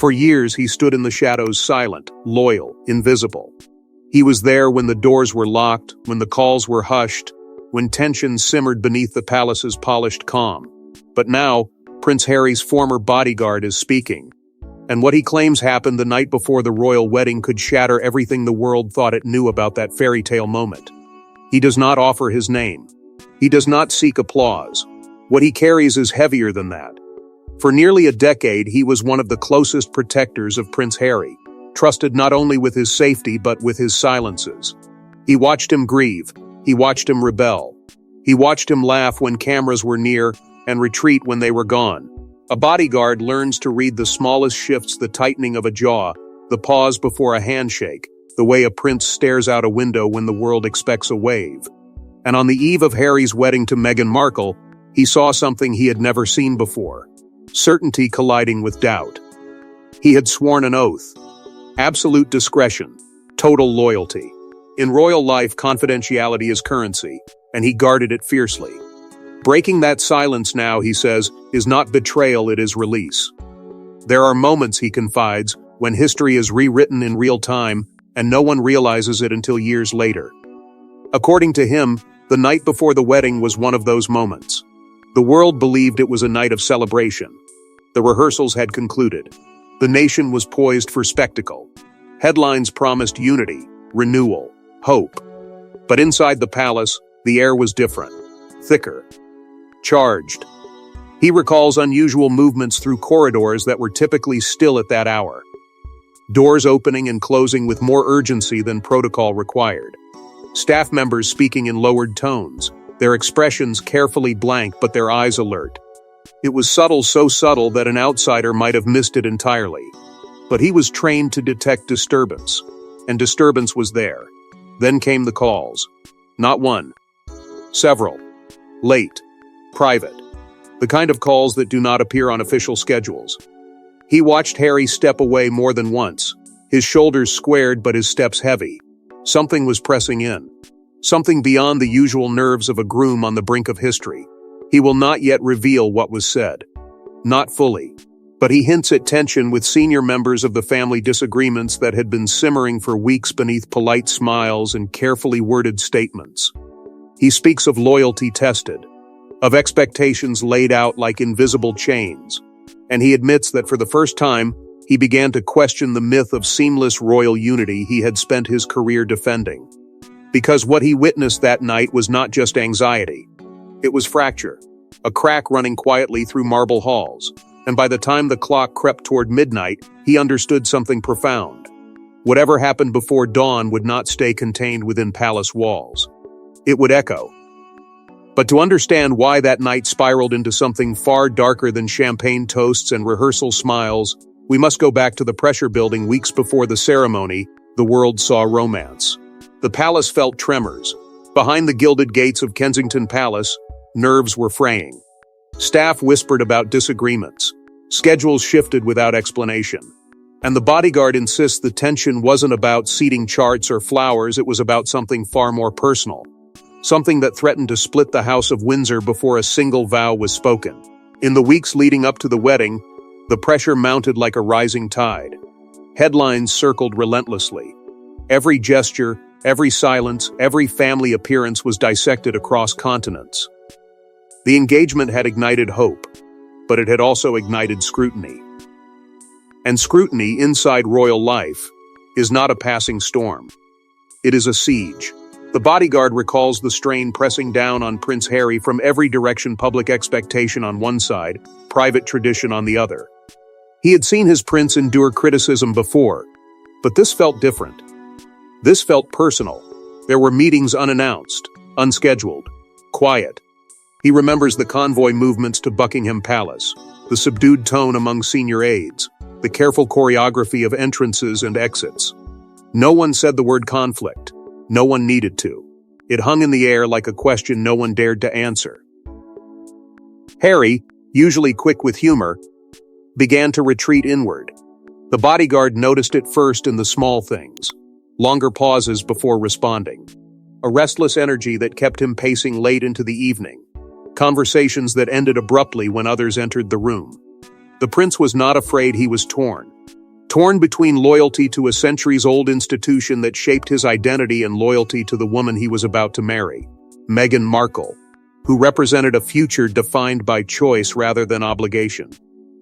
For years he stood in the shadows silent, loyal, invisible. He was there when the doors were locked, when the calls were hushed, when tension simmered beneath the palace's polished calm. But now, Prince Harry's former bodyguard is speaking. And what he claims happened the night before the royal wedding could shatter everything the world thought it knew about that fairy tale moment. He does not offer his name. He does not seek applause. What he carries is heavier than that. For nearly a decade, he was one of the closest protectors of Prince Harry, trusted not only with his safety but with his silences. He watched him grieve. He watched him rebel. He watched him laugh when cameras were near and retreat when they were gone. A bodyguard learns to read the smallest shifts, the tightening of a jaw, the pause before a handshake, the way a prince stares out a window when the world expects a wave. And on the eve of Harry's wedding to Meghan Markle, he saw something he had never seen before. Certainty colliding with doubt. He had sworn an oath. Absolute discretion. Total loyalty. In royal life, confidentiality is currency, and he guarded it fiercely. Breaking that silence now, he says, is not betrayal, it is release. There are moments, he confides, when history is rewritten in real time, and no one realizes it until years later. According to him, the night before the wedding was one of those moments. The world believed it was a night of celebration. The rehearsals had concluded. The nation was poised for spectacle. Headlines promised unity, renewal, hope. But inside the palace, the air was different, thicker, charged. He recalls unusual movements through corridors that were typically still at that hour. Doors opening and closing with more urgency than protocol required. Staff members speaking in lowered tones, their expressions carefully blank but their eyes alert. It was subtle, so subtle that an outsider might have missed it entirely. But he was trained to detect disturbance, and disturbance was there. Then came the calls. Not one. Several. Late. Private. The kind of calls that do not appear on official schedules. He watched Harry step away more than once, his shoulders squared but his steps heavy. Something was pressing in. Something beyond the usual nerves of a groom on the brink of history. He will not yet reveal what was said. Not fully. But he hints at tension with senior members of the family, disagreements that had been simmering for weeks beneath polite smiles and carefully worded statements. He speaks of loyalty tested, of expectations laid out like invisible chains, and he admits that for the first time, he began to question the myth of seamless royal unity he had spent his career defending. Because what he witnessed that night was not just anxiety. It was fracture, a crack running quietly through marble halls, and by the time the clock crept toward midnight, he understood something profound. Whatever happened before dawn would not stay contained within palace walls. It would echo. But to understand why that night spiraled into something far darker than champagne toasts and rehearsal smiles, we must go back to the pressure building weeks before the ceremony. The world saw romance. The palace felt tremors. Behind the gilded gates of Kensington Palace, nerves were fraying. Staff whispered about disagreements. Schedules shifted without explanation. And the bodyguard insists the tension wasn't about seating charts or flowers, it was about something far more personal. Something that threatened to split the House of Windsor before a single vow was spoken. In the weeks leading up to the wedding, the pressure mounted like a rising tide. Headlines circled relentlessly. Every gesture, every silence, every family appearance was dissected across continents. The engagement had ignited hope, but it had also ignited scrutiny. And scrutiny inside royal life is not a passing storm. It is a siege. The bodyguard recalls the strain pressing down on Prince Harry from every direction, public expectation on one side, private tradition on the other. He had seen his prince endure criticism before, but this felt different. This felt personal. There were meetings unannounced, unscheduled, quiet. He remembers the convoy movements to Buckingham Palace, the subdued tone among senior aides, the careful choreography of entrances and exits. No one said the word conflict. No one needed to. It hung in the air like a question no one dared to answer. Harry, usually quick with humor, began to retreat inward. The bodyguard noticed it first in the small things, longer pauses before responding, a restless energy that kept him pacing late into the evening, conversations that ended abruptly when others entered the room. The prince was not afraid he was torn. Torn between loyalty to a centuries-old institution that shaped his identity and loyalty to the woman he was about to marry, Meghan Markle, who represented a future defined by choice rather than obligation.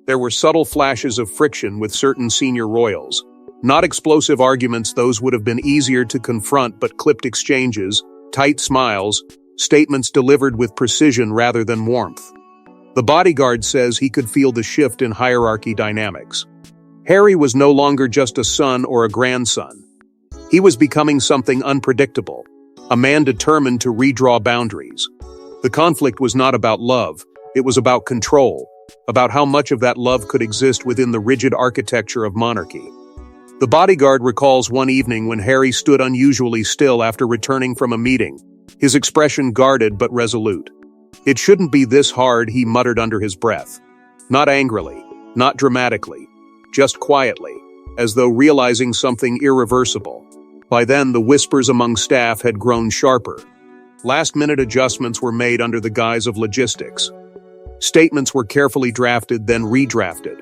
There were subtle flashes of friction with certain senior royals, not explosive arguments. Those would have been easier to confront, but clipped exchanges, tight smiles, statements delivered with precision rather than warmth. The bodyguard says he could feel the shift in hierarchy dynamics. Harry was no longer just a son or a grandson. He was becoming something unpredictable, a man determined to redraw boundaries. The conflict was not about love, it was about control, about how much of that love could exist within the rigid architecture of monarchy. The bodyguard recalls one evening when Harry stood unusually still after returning from a meeting, his expression guarded but resolute. "It shouldn't be this hard," he muttered under his breath. Not angrily, not dramatically, just quietly, as though realizing something irreversible. By then, the whispers among staff had grown sharper. Last-minute adjustments were made under the guise of logistics. Statements were carefully drafted, then redrafted.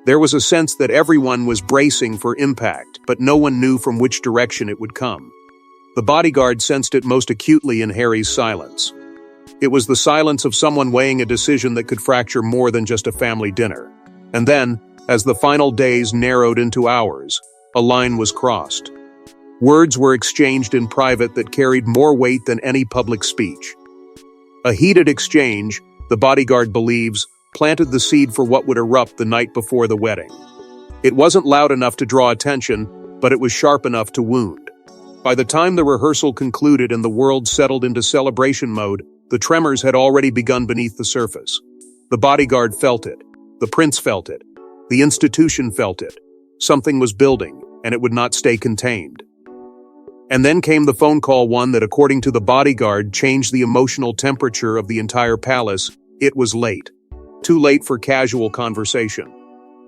There was a sense that everyone was bracing for impact, but no one knew from which direction it would come. The bodyguard sensed it most acutely in Harry's silence. It was the silence of someone weighing a decision that could fracture more than just a family dinner. And then, as the final days narrowed into hours, a line was crossed. Words were exchanged in private that carried more weight than any public speech. A heated exchange, the bodyguard believes, planted the seed for what would erupt the night before the wedding. It wasn't loud enough to draw attention, but it was sharp enough to wound. By the time the rehearsal concluded and the world settled into celebration mode, the tremors had already begun beneath the surface. The bodyguard felt it. The prince felt it. The institution felt it. Something was building, and it would not stay contained. And then came the phone call, one that, according to the bodyguard, changed the emotional temperature of the entire palace. It was late. Too late for casual conversation.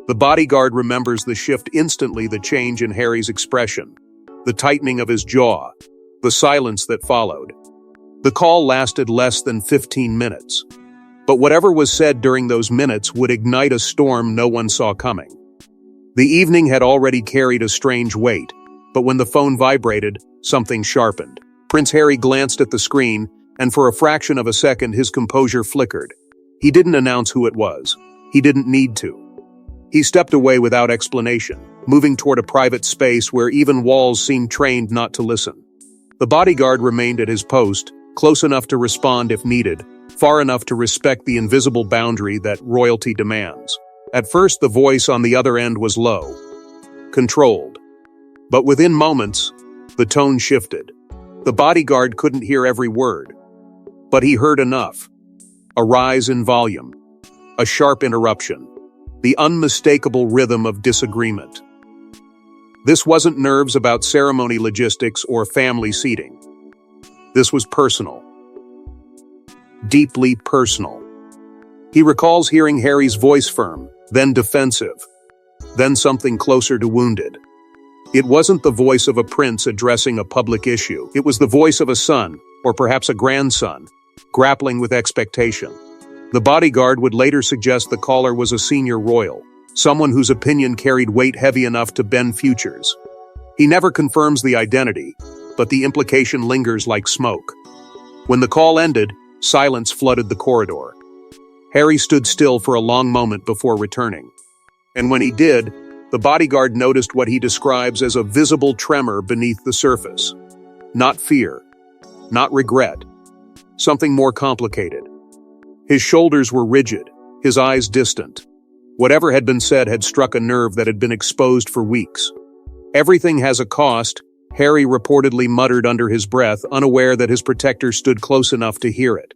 The bodyguard remembers the shift instantly, the change in Harry's expression, the tightening of his jaw, the silence that followed. The call lasted less than 15 minutes. But whatever was said during those minutes would ignite a storm no one saw coming. The evening had already carried a strange weight, but when the phone vibrated, something sharpened. Prince Harry glanced at the screen, and for a fraction of a second his composure flickered. He didn't announce who it was. He didn't need to. He stepped away without explanation, moving toward a private space where even walls seemed trained not to listen. The bodyguard remained at his post, close enough to respond if needed, far enough to respect the invisible boundary that royalty demands. At first, the voice on the other end was low, controlled. But within moments, the tone shifted. The bodyguard couldn't hear every word, but he heard enough. A rise in volume, a sharp interruption, the unmistakable rhythm of disagreement. This wasn't nerves about ceremony logistics or family seating. This was personal. Deeply personal. He recalls hearing Harry's voice firm, then defensive, then something closer to wounded. It wasn't the voice of a prince addressing a public issue. It was the voice of a son, or perhaps a grandson, grappling with expectation. The bodyguard would later suggest the caller was a senior royal, someone whose opinion carried weight heavy enough to bend futures. He never confirms the identity, but the implication lingers like smoke. When the call ended, silence flooded the corridor. Harry stood still for a long moment before returning. And when he did, the bodyguard noticed what he describes as a visible tremor beneath the surface. Not fear, not regret, something more complicated. His shoulders were rigid, his eyes distant. Whatever had been said had struck a nerve that had been exposed for weeks. "Everything has a cost," Harry reportedly muttered under his breath, unaware that his protector stood close enough to hear it.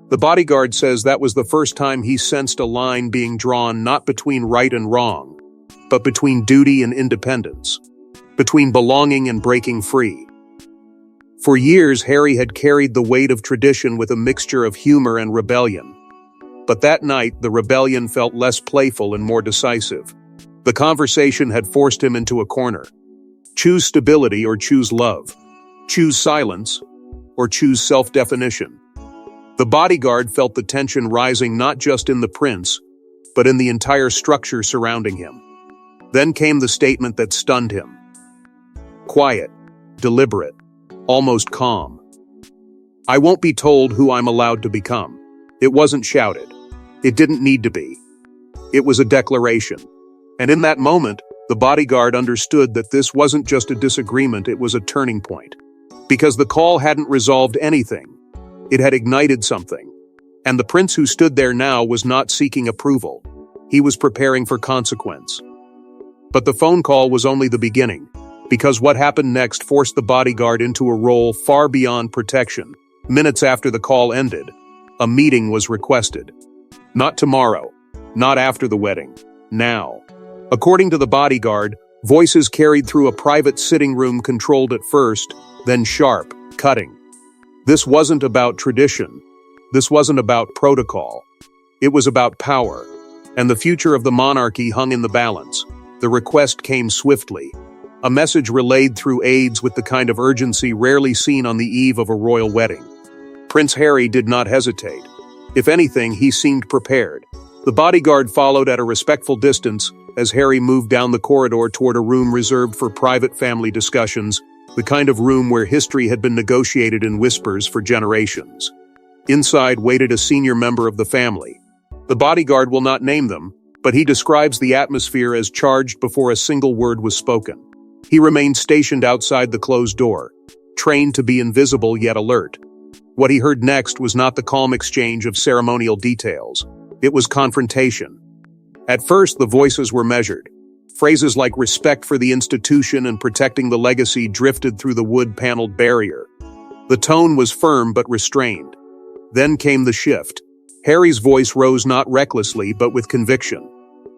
The bodyguard says that was the first time he sensed a line being drawn not between right and wrong, but between duty and independence, between belonging and breaking free. For years, Harry had carried the weight of tradition with a mixture of humor and rebellion. But that night, the rebellion felt less playful and more decisive. The conversation had forced him into a corner. Choose stability or choose love. Choose silence or choose self-definition. The bodyguard felt the tension rising not just in the prince, but in the entire structure surrounding him. Then came the statement that stunned him. Quiet, deliberate, almost calm. "I won't be told who I'm allowed to become." It wasn't shouted. It didn't need to be. It was a declaration. And in that moment, the bodyguard understood that this wasn't just a disagreement, it was a turning point. Because the call hadn't resolved anything. It had ignited something. And the prince who stood there now was not seeking approval. He was preparing for consequence. But the phone call was only the beginning, because what happened next forced the bodyguard into a role far beyond protection. Minutes after the call ended, a meeting was requested. Not tomorrow, not after the wedding, now. According to the bodyguard, voices carried through a private sitting room controlled at first, then sharp, cutting. This wasn't about tradition. This wasn't about protocol. It was about power. And the future of the monarchy hung in the balance. The request came swiftly. A message relayed through aides with the kind of urgency rarely seen on the eve of a royal wedding. Prince Harry did not hesitate. If anything, he seemed prepared. The bodyguard followed at a respectful distance as Harry moved down the corridor toward a room reserved for private family discussions, the kind of room where history had been negotiated in whispers for generations. Inside waited a senior member of the family. The bodyguard will not name them, but he describes the atmosphere as charged before a single word was spoken. He remained stationed outside the closed door, trained to be invisible yet alert. What he heard next was not the calm exchange of ceremonial details. It was confrontation. At first, the voices were measured. Phrases like respect for the institution and protecting the legacy drifted through the wood-paneled barrier. The tone was firm but restrained. Then came the shift. Harry's voice rose not recklessly but with conviction.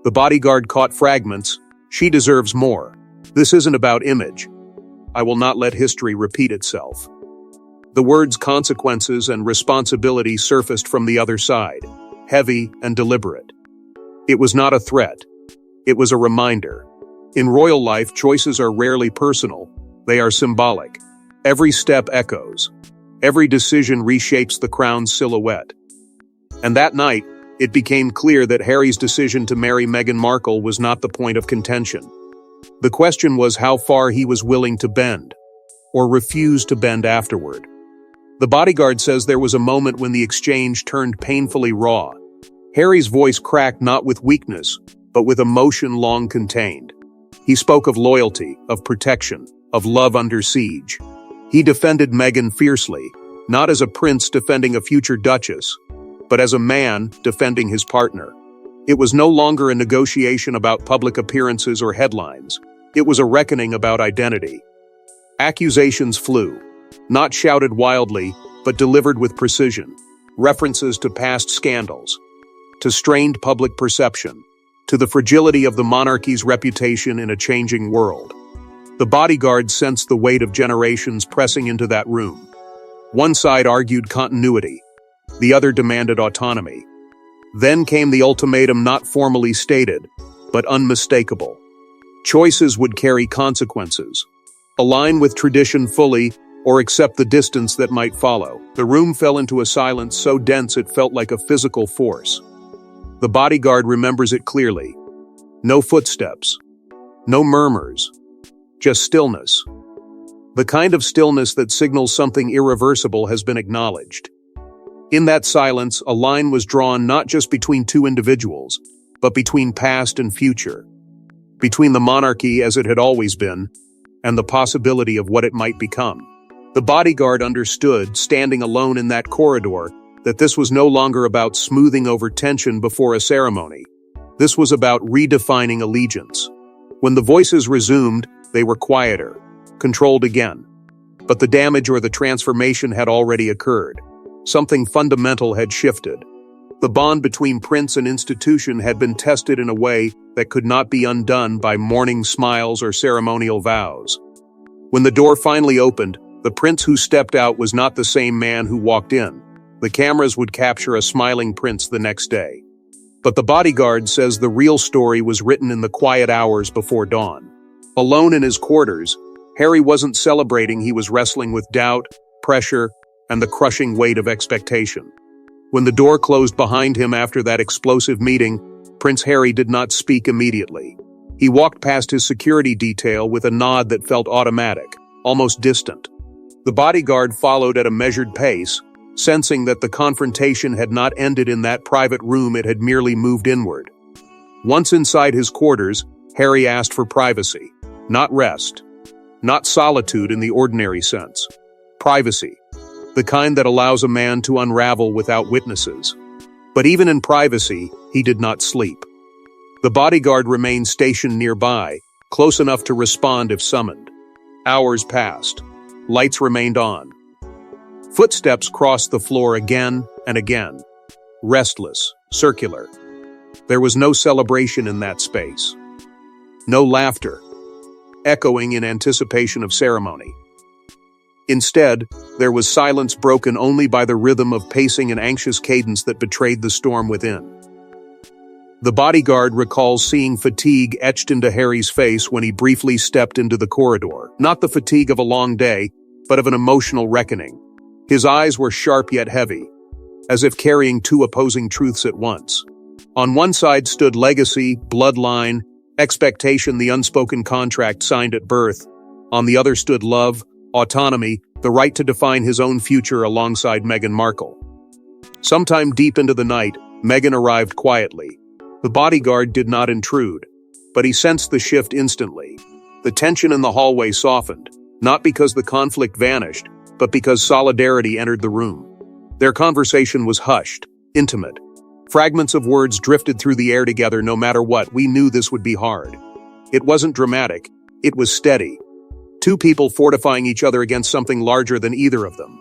The bodyguard caught fragments. "She deserves more. This isn't about image. I will not let history repeat itself." The words consequences and responsibility surfaced from the other side, heavy and deliberate. It was not a threat. It was a reminder. In royal life, choices are rarely personal. They are symbolic. Every step echoes. Every decision reshapes the crown's silhouette. And that night, it became clear that Harry's decision to marry Meghan Markle was not the point of contention. The question was how far he was willing to bend, or refuse to bend afterward. The bodyguard says there was a moment when the exchange turned painfully raw. Harry's voice cracked not with weakness, but with emotion long contained. He spoke of loyalty, of protection, of love under siege. He defended Meghan fiercely, not as a prince defending a future duchess, but as a man defending his partner. It was no longer a negotiation about public appearances or headlines. It was a reckoning about identity. Accusations flew, not shouted wildly, but delivered with precision. References to past scandals, to strained public perception, to the fragility of the monarchy's reputation in a changing world. The bodyguard sensed the weight of generations pressing into that room. One side argued continuity, the other demanded autonomy. Then came the ultimatum, not formally stated, but unmistakable. Choices would carry consequences. Align with tradition fully, or accept the distance that might follow. The room fell into a silence so dense it felt like a physical force. The bodyguard remembers it clearly. No footsteps. No murmurs. Just stillness. The kind of stillness that signals something irreversible has been acknowledged. In that silence, a line was drawn not just between two individuals, but between past and future. Between the monarchy as it had always been, and the possibility of what it might become. The bodyguard understood, standing alone in that corridor, that this was no longer about smoothing over tension before a ceremony. This was about redefining allegiance. When the voices resumed, they were quieter, controlled again. But the damage or the transformation had already occurred. Something fundamental had shifted. The bond between prince and institution had been tested in a way that could not be undone by morning smiles or ceremonial vows. When the door finally opened, the prince who stepped out was not the same man who walked in. The cameras would capture a smiling prince the next day. But the bodyguard says the real story was written in the quiet hours before dawn. Alone in his quarters, Harry wasn't celebrating, he was wrestling with doubt, pressure, and the crushing weight of expectation. When the door closed behind him after that explosive meeting, Prince Harry did not speak immediately. He walked past his security detail with a nod that felt automatic, almost distant. The bodyguard followed at a measured pace, sensing that the confrontation had not ended in that private room, it had merely moved inward. Once inside his quarters, Harry asked for privacy, not rest, not solitude in the ordinary sense. Privacy, the kind that allows a man to unravel without witnesses. But even in privacy, he did not sleep. The bodyguard remained stationed nearby, close enough to respond if summoned. Hours passed. Lights remained on. Footsteps crossed the floor again and again. Restless, circular. There was no celebration in that space. No laughter, echoing in anticipation of ceremony. Instead, there was silence broken only by the rhythm of pacing and anxious cadence that betrayed the storm within. The bodyguard recalls seeing fatigue etched into Harry's face when he briefly stepped into the corridor. Not the fatigue of a long day, but of an emotional reckoning. His eyes were sharp yet heavy, as if carrying two opposing truths at once. On one side stood legacy, bloodline, expectation, the unspoken contract signed at birth. On the other stood love, autonomy, the right to define his own future alongside Meghan Markle. Sometime deep into the night, Meghan arrived quietly. The bodyguard did not intrude, but he sensed the shift instantly. The tension in the hallway softened, not because the conflict vanished, but because solidarity entered the room. Their conversation was hushed, intimate. Fragments of words drifted through the air together. No matter what, we knew this would be hard. It wasn't dramatic, it was steady. Two people fortifying each other against something larger than either of them.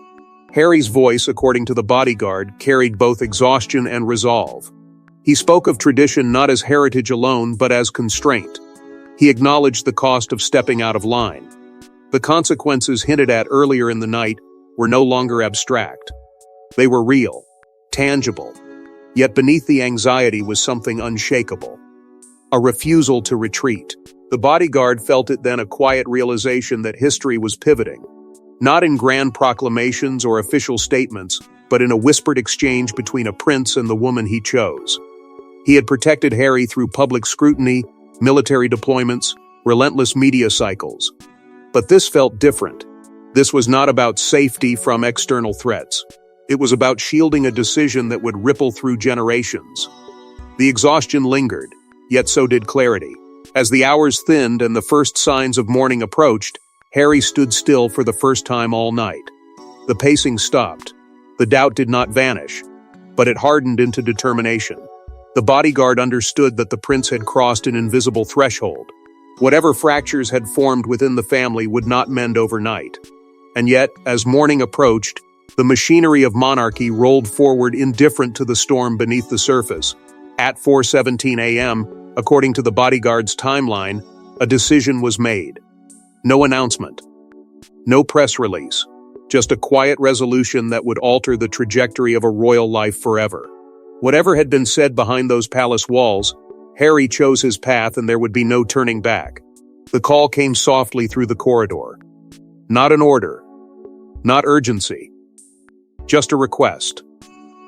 Harry's voice, according to the bodyguard, carried both exhaustion and resolve. He spoke of tradition not as heritage alone, but as constraint. He acknowledged the cost of stepping out of line. The consequences hinted at earlier in the night were no longer abstract. They were real, tangible. Yet beneath the anxiety was something unshakable. A refusal to retreat. The bodyguard felt it then, a quiet realization that history was pivoting. Not in grand proclamations or official statements, but in a whispered exchange between a prince and the woman he chose. He had protected Harry through public scrutiny, military deployments, relentless media cycles. But this felt different. This was not about safety from external threats. It was about shielding a decision that would ripple through generations. The exhaustion lingered, yet so did clarity. As the hours thinned and the first signs of morning approached, Harry stood still for the first time all night. The pacing stopped. The doubt did not vanish, but it hardened into determination. The bodyguard understood that the prince had crossed an invisible threshold. Whatever fractures had formed within the family would not mend overnight. And yet, as morning approached, the machinery of monarchy rolled forward, indifferent to the storm beneath the surface. At 4:17 a.m., according to the bodyguard's timeline, a decision was made. No announcement. No press release. Just a quiet resolution that would alter the trajectory of a royal life forever. Whatever had been said behind those palace walls, Harry chose his path and there would be no turning back. The call came softly through the corridor. Not an order. Not urgency. Just a request.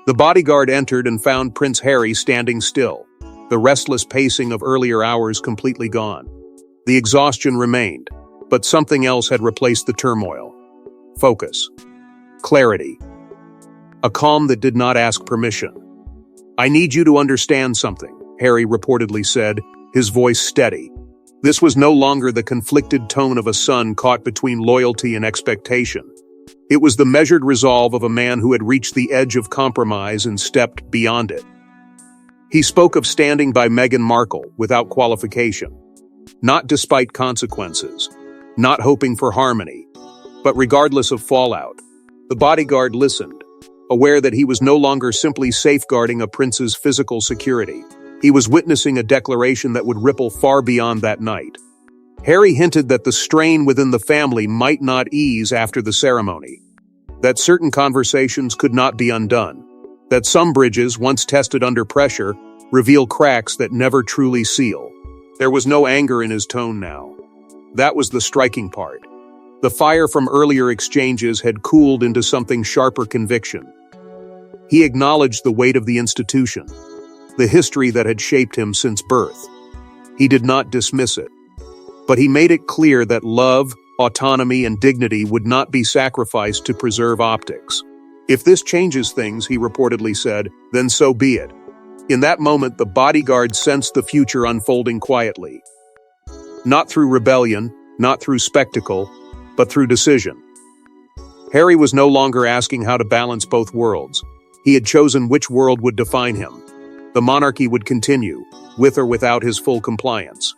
The bodyguard entered and found Prince Harry standing still, the restless pacing of earlier hours completely gone. The exhaustion remained, but something else had replaced the turmoil. Focus. Clarity. A calm that did not ask permission. "I need you to understand something," Harry reportedly said, his voice steady. This was no longer the conflicted tone of a son caught between loyalty and expectation. It was the measured resolve of a man who had reached the edge of compromise and stepped beyond it. He spoke of standing by Meghan Markle without qualification, not despite consequences, not hoping for harmony, but regardless of fallout. The bodyguard listened, aware that he was no longer simply safeguarding a prince's physical security. He was witnessing a declaration that would ripple far beyond that night. Harry hinted that the strain within the family might not ease after the ceremony, that certain conversations could not be undone, that some bridges, once tested under pressure, reveal cracks that never truly seal. There was no anger in his tone now. That was the striking part. The fire from earlier exchanges had cooled into something sharper: conviction. He acknowledged the weight of the institution, the history that had shaped him since birth. He did not dismiss it. But he made it clear that love, autonomy, and dignity would not be sacrificed to preserve optics. "If this changes things," he reportedly said, "then so be it." In that moment, the bodyguard sensed the future unfolding quietly. Not through rebellion, not through spectacle, but through decision. Harry was no longer asking how to balance both worlds. He had chosen which world would define him. The monarchy would continue, with or without his full compliance.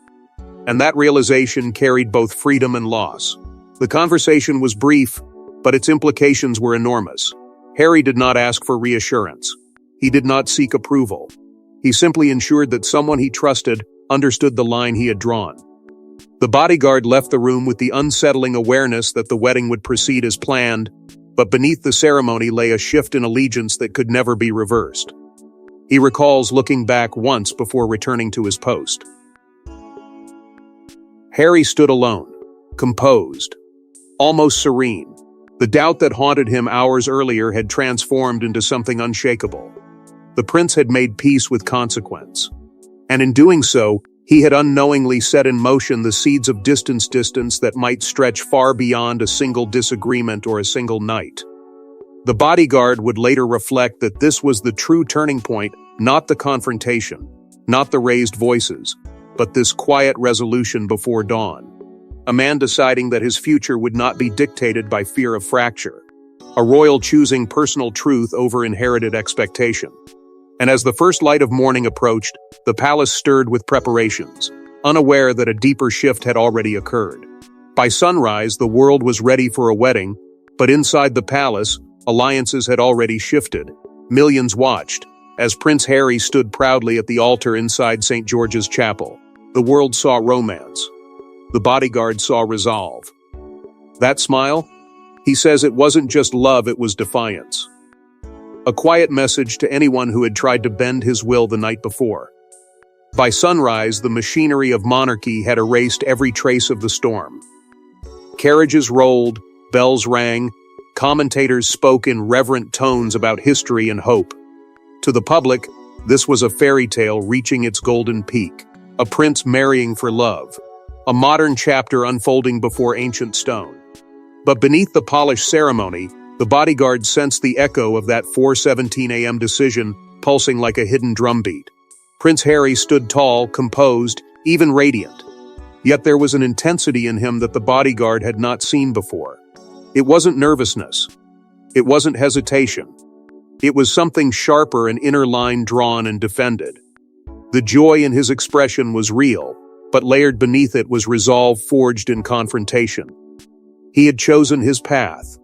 And that realization carried both freedom and loss. The conversation was brief, but its implications were enormous. Harry did not ask for reassurance. He did not seek approval. He simply ensured that someone he trusted understood the line he had drawn. The bodyguard left the room with the unsettling awareness that the wedding would proceed as planned, but beneath the ceremony lay a shift in allegiance that could never be reversed. He recalls looking back once before returning to his post. Harry stood alone, composed, almost serene. The doubt that haunted him hours earlier had transformed into something unshakable. The prince had made peace with consequence. And in doing so, he had unknowingly set in motion the seeds of distance that might stretch far beyond a single disagreement or a single night. The bodyguard would later reflect that this was the true turning point, not the confrontation, not the raised voices, but this quiet resolution before dawn. A man deciding that his future would not be dictated by fear of fracture. A royal choosing personal truth over inherited expectation. And as the first light of morning approached, the palace stirred with preparations, unaware that a deeper shift had already occurred. By sunrise, the world was ready for a wedding, but inside the palace, alliances had already shifted. Millions watched, as Prince Harry stood proudly at the altar inside St. George's Chapel. The world saw romance. The bodyguard saw resolve. That smile? He says it wasn't just love, it was defiance. A quiet message to anyone who had tried to bend his will the night before. By sunrise, the machinery of monarchy had erased every trace of the storm. Carriages rolled, bells rang, commentators spoke in reverent tones about history and hope. To the public, this was a fairy tale reaching its golden peak, a prince marrying for love, a modern chapter unfolding before ancient stone. But beneath the polished ceremony, the bodyguard sensed the echo of that 4:17 a.m. decision pulsing like a hidden drumbeat. Prince Harry stood tall, composed, even radiant. Yet there was an intensity in him that the bodyguard had not seen before. It wasn't nervousness. It wasn't hesitation. It was something sharper, an inner line drawn and defended. The joy in his expression was real, but layered beneath it was resolve forged in confrontation. He had chosen his path.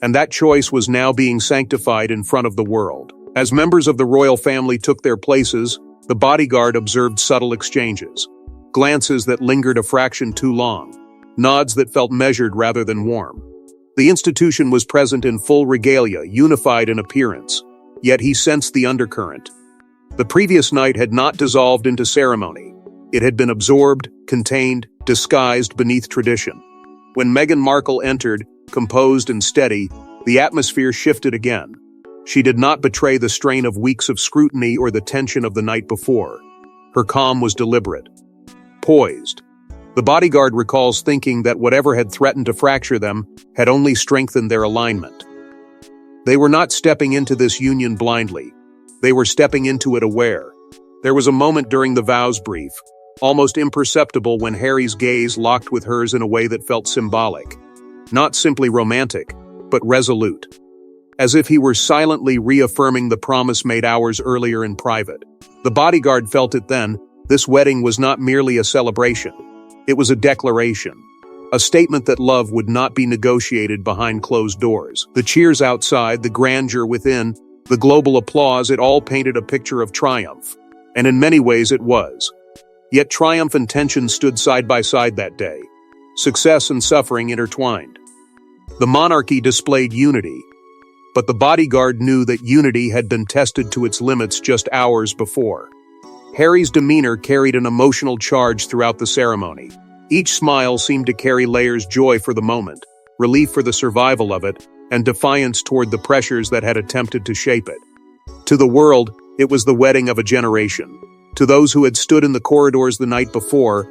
And that choice was now being sanctified in front of the world. As members of the royal family took their places, the bodyguard observed subtle exchanges. Glances that lingered a fraction too long. Nods that felt measured rather than warm. The institution was present in full regalia, unified in appearance. Yet he sensed the undercurrent. The previous night had not dissolved into ceremony. It had been absorbed, contained, disguised beneath tradition. When Meghan Markle entered, composed and steady, the atmosphere shifted again. She did not betray the strain of weeks of scrutiny or the tension of the night before. Her calm was deliberate. Poised. The bodyguard recalls thinking that whatever had threatened to fracture them had only strengthened their alignment. They were not stepping into this union blindly. They were stepping into it aware. There was a moment during the vows brief, almost imperceptible, when Harry's gaze locked with hers in a way that felt symbolic. Not simply romantic, but resolute. As if he were silently reaffirming the promise made hours earlier in private. The bodyguard felt it then. This wedding was not merely a celebration. It was a declaration. A statement that love would not be negotiated behind closed doors. The cheers outside, the grandeur within, the global applause, it all painted a picture of triumph. And in many ways it was. Yet triumph and tension stood side by side that day. Success and suffering intertwined. The monarchy displayed unity. But the bodyguard knew that unity had been tested to its limits just hours before. Harry's demeanor carried an emotional charge throughout the ceremony. Each smile seemed to carry layers: joy for the moment, relief for the survival of it, and defiance toward the pressures that had attempted to shape it. To the world, it was the wedding of a generation. To those who had stood in the corridors the night before,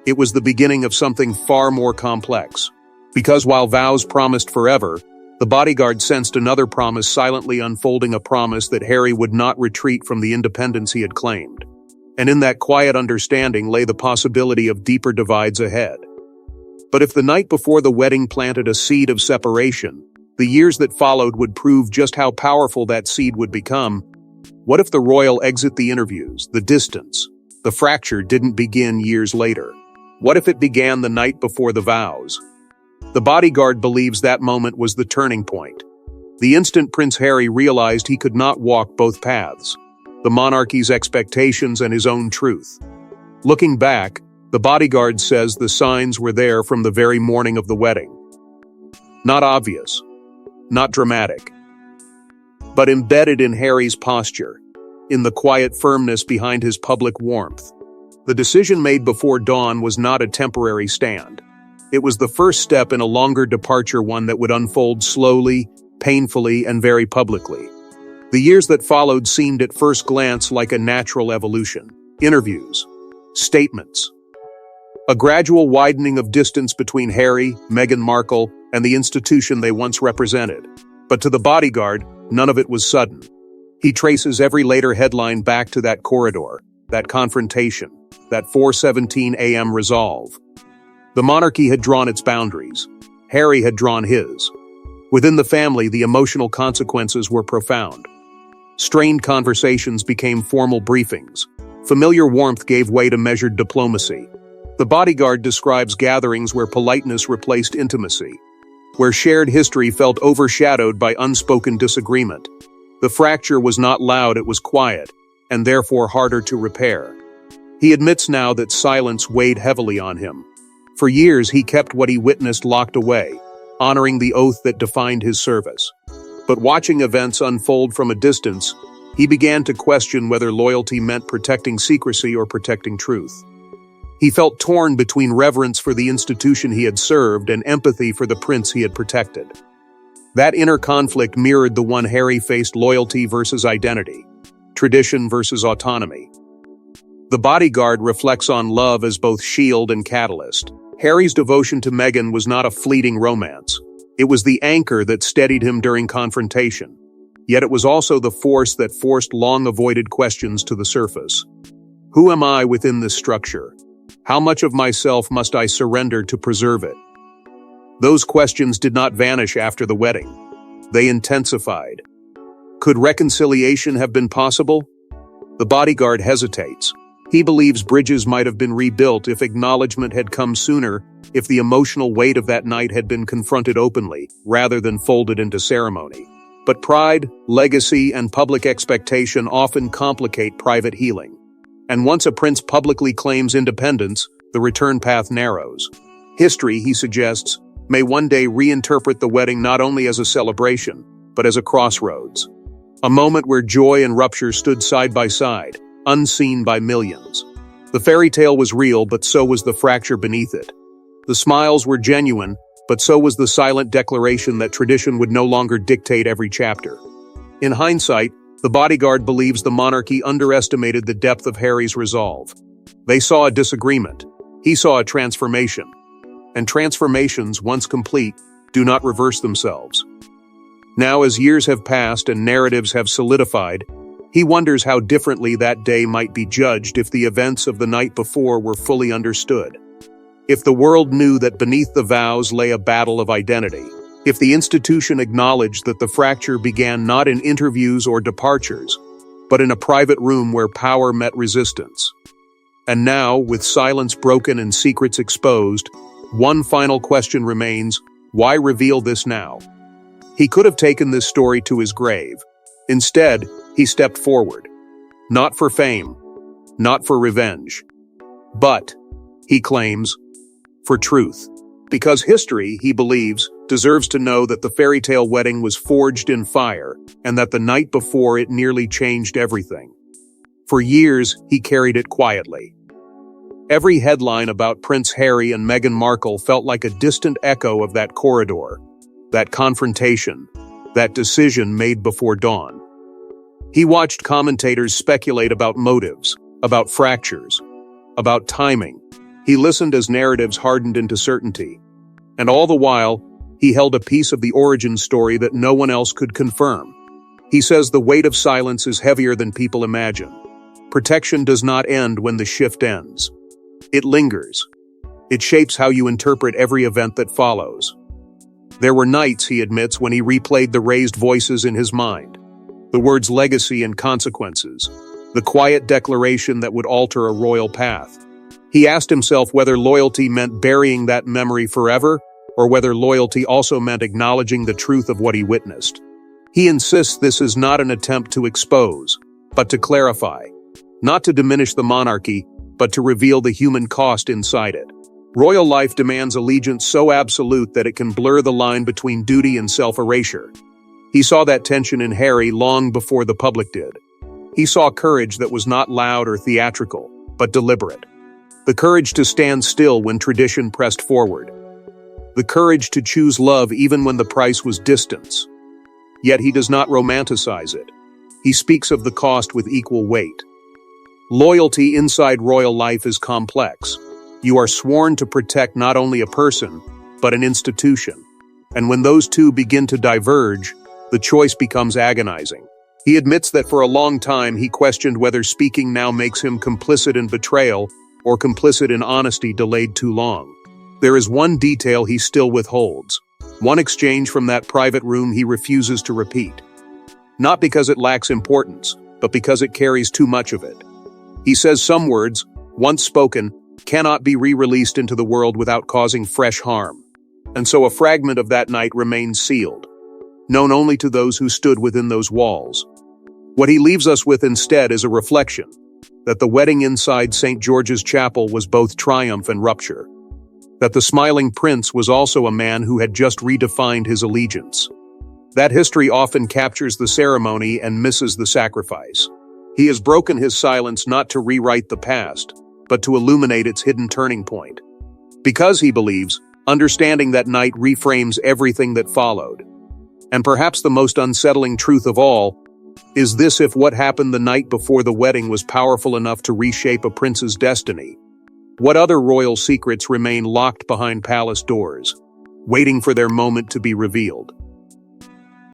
it was the beginning of something far more complex. Because while vows promised forever, the bodyguard sensed another promise silently unfolding, a promise that Harry would not retreat from the independence he had claimed. And in that quiet understanding lay the possibility of deeper divides ahead. But if the night before the wedding planted a seed of separation, the years that followed would prove just how powerful that seed would become. What if the royal exit, the interviews, the distance, the fracture didn't begin years later? What if it began the night before the vows? The bodyguard believes that moment was the turning point. The instant Prince Harry realized he could not walk both paths, the monarchy's expectations and his own truth. Looking back, the bodyguard says the signs were there from the very morning of the wedding. Not obvious, not dramatic, but embedded in Harry's posture, in the quiet firmness behind his public warmth. The decision made before dawn was not a temporary stand. It was the first step in a longer departure, one that would unfold slowly, painfully, and very publicly. The years that followed seemed at first glance like a natural evolution. Interviews, statements, a gradual widening of distance between Harry, Meghan Markle, and the institution they once represented. But to the bodyguard, none of it was sudden. He traces every later headline back to that corridor, that confrontation, that 4:17 a.m. resolve. The monarchy had drawn its boundaries. Harry had drawn his. Within the family, the emotional consequences were profound. Strained conversations became formal briefings. Familiar warmth gave way to measured diplomacy. The bodyguard describes gatherings where politeness replaced intimacy, where shared history felt overshadowed by unspoken disagreement. The fracture was not loud, it was quiet, and therefore harder to repair. He admits now that silence weighed heavily on him. For years, he kept what he witnessed locked away, honoring the oath that defined his service. But watching events unfold from a distance, he began to question whether loyalty meant protecting secrecy or protecting truth. He felt torn between reverence for the institution he had served and empathy for the prince he had protected. That inner conflict mirrored the one Harry faced: loyalty versus identity, tradition versus autonomy. The bodyguard reflects on love as both shield and catalyst. Harry's devotion to Meghan was not a fleeting romance. It was the anchor that steadied him during confrontation. Yet it was also the force that forced long-avoided questions to the surface. Who am I within this structure? How much of myself must I surrender to preserve it? Those questions did not vanish after the wedding. They intensified. Could reconciliation have been possible? The bodyguard hesitates. He believes bridges might have been rebuilt if acknowledgement had come sooner, if the emotional weight of that night had been confronted openly, rather than folded into ceremony. But pride, legacy, and public expectation often complicate private healing. And once a prince publicly claims independence, the return path narrows. History, he suggests, may one day reinterpret the wedding not only as a celebration, but as a crossroads. A moment where joy and rupture stood side by side, unseen by millions. The fairy tale was real, but so was the fracture beneath it. The smiles were genuine, but so was the silent declaration that tradition would no longer dictate every chapter. In hindsight, the bodyguard believes the monarchy underestimated the depth of Harry's resolve. They saw a disagreement. He saw a transformation. And transformations, once complete, do not reverse themselves. Now, as years have passed and narratives have solidified, he wonders how differently that day might be judged if the events of the night before were fully understood. If the world knew that beneath the vows lay a battle of identity. If the institution acknowledged that the fracture began not in interviews or departures, but in a private room where power met resistance. And now, with silence broken and secrets exposed, one final question remains: why reveal this now? He could have taken this story to his grave. Instead, he stepped forward. Not for fame, not for revenge, but, he claims, for truth. Because history, he believes, deserves to know that the fairy tale wedding was forged in fire, and that the night before it nearly changed everything. For years, he carried it quietly. Every headline about Prince Harry and Meghan Markle felt like a distant echo of that corridor, that confrontation, that decision made before dawn. He watched commentators speculate about motives, about fractures, about timing. He listened as narratives hardened into certainty. And all the while, he held a piece of the origin story that no one else could confirm. He says the weight of silence is heavier than people imagine. Protection does not end when the shift ends. It lingers. It shapes how you interpret every event that follows. There were nights, he admits, when he replayed the raised voices in his mind. The words legacy and consequences. The quiet declaration that would alter a royal path. He asked himself whether loyalty meant burying that memory forever, or whether loyalty also meant acknowledging the truth of what he witnessed. He insists this is not an attempt to expose, but to clarify. Not to diminish the monarchy, but to reveal the human cost inside it. Royal life demands allegiance so absolute that it can blur the line between duty and self-erasure. He saw that tension in Harry long before the public did. He saw courage that was not loud or theatrical, but deliberate. The courage to stand still when tradition pressed forward. The courage to choose love even when the price was distance. Yet he does not romanticize it. He speaks of the cost with equal weight. Loyalty inside royal life is complex. You are sworn to protect not only a person, but an institution. And when those two begin to diverge, the choice becomes agonizing. He admits that for a long time he questioned whether speaking now makes him complicit in betrayal or complicit in honesty delayed too long. There is one detail he still withholds. One exchange from that private room he refuses to repeat. Not because it lacks importance, but because it carries too much of it. He says some words, once spoken, cannot be re-released into the world without causing fresh harm. And so a fragment of that night remains sealed, known only to those who stood within those walls. What he leaves us with instead is a reflection that the wedding inside St. George's Chapel was both triumph and rupture. That the smiling prince was also a man who had just redefined his allegiance. That history often captures the ceremony and misses the sacrifice. He has broken his silence not to rewrite the past, but to illuminate its hidden turning point. Because he believes, understanding that night reframes everything that followed. And perhaps the most unsettling truth of all is this: if what happened the night before the wedding was powerful enough to reshape a prince's destiny, what other royal secrets remain locked behind palace doors, waiting for their moment to be revealed?